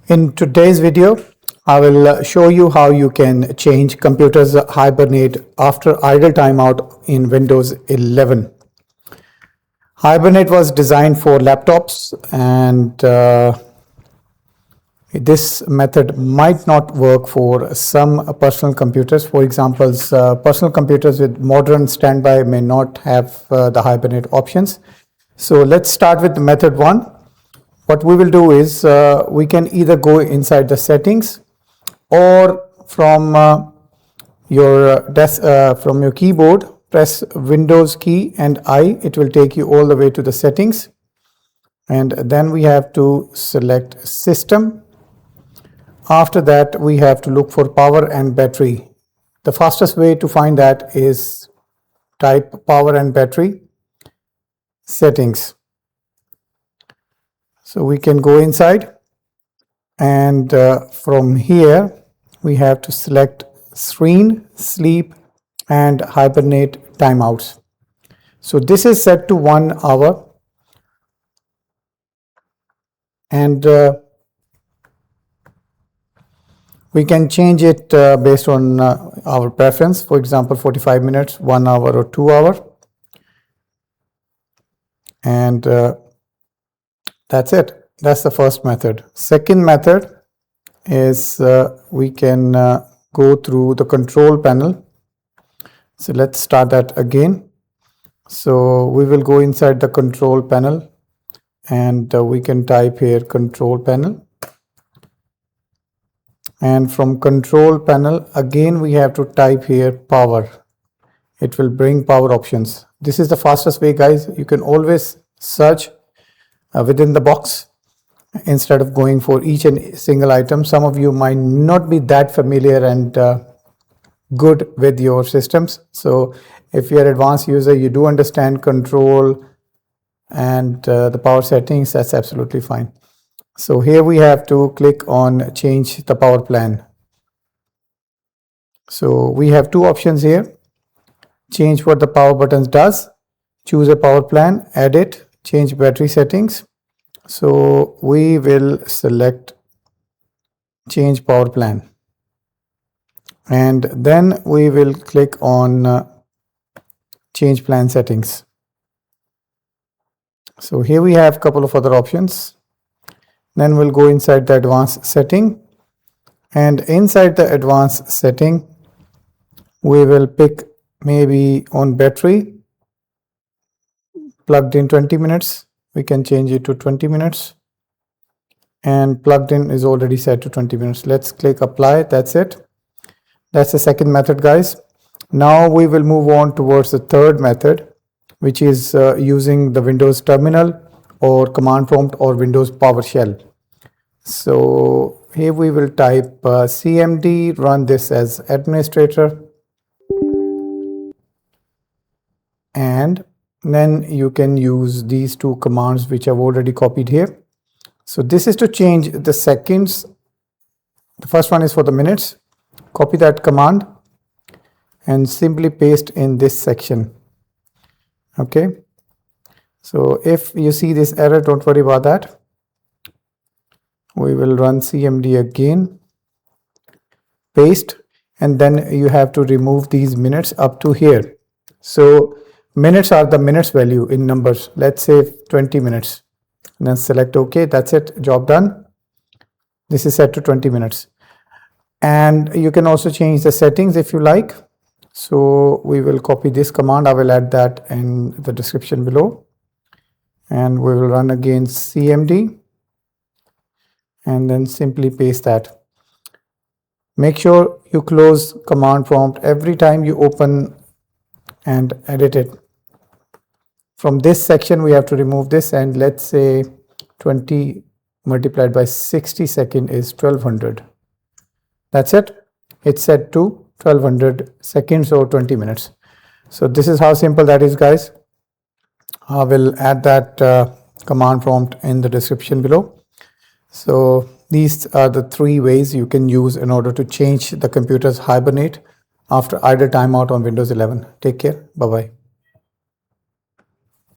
In today's video, I will show you how you can change computer's Hibernate after idle timeout in Windows 11. Hibernate was designed for laptops and this method might not work for some personal computers. For example, personal computers with modern standby may not have the Hibernate options. So let's start with method 1. What we will do is we can either go inside the settings or from from your keyboard, press Windows key and I. It will take you all the way to the settings, and then we have to select System. After that, we have to look for power and battery. The fastest way to find that is type power and battery settings. So we can go inside, and from here we have to select screen, sleep and hibernate timeouts. So this is set to 1 hour, and we can change it based on our preference. For example, 45 minutes, 1 hour or 2 hour, and that's it. That's the first method. Second method is we can go through the control panel. So let's start that again. So we will go inside the control panel, and we can type here control panel. And from control panel again we have to type here power. It will bring power options. This is the fastest way, guys. You can always search within the box instead of going for each and single item. Some of you might not be that familiar and good with your systems. So if you're an advanced user, you do understand control and the power settings, that's absolutely fine. So here we have to click on change the power plan. So we have two options here. Change what the power buttons does. Choose a power plan, edit, change battery settings. So we will select change power plan, and then we will click on change plan settings. So here we have a couple of other options. Then we'll go inside the advanced setting, and inside the advanced setting we will pick maybe on battery plugged in 20 minutes. We can change it to 20 minutes, and plugged in is already set to 20 minutes. Let's click apply. That's it. That's the second method, guys. Now we will move on towards the third method, which is using the Windows terminal or command prompt or Windows PowerShell. So here we will type cmd, run this as administrator, and then you can use these two commands which I've already copied here. So this is to change the seconds. The first one is for the minutes. Copy that command and simply paste in this section. Okay. So if you see this error, don't worry about that. We will run cmd again, paste, and then you have to remove these minutes up to here. So minutes are the minutes value in numbers. Let's say 20 minutes. And then select OK. That's it. Job done. This is set to 20 minutes. And you can also change the settings if you like. So we will copy this command. I will add that in the description below. And we will run again cmd. And then simply paste that. Make sure you close command prompt every time you open and edit it. From this section we have to remove this, and let's say 20 multiplied by 60 seconds is 1200. That's it. It's set to 1200 seconds or 20 minutes. So this is how simple that is, guys. I will add that command prompt in the description below. So these are the three ways you can use in order to change the computer's Hibernate after idle timeout on Windows 11. Take care. Bye-bye.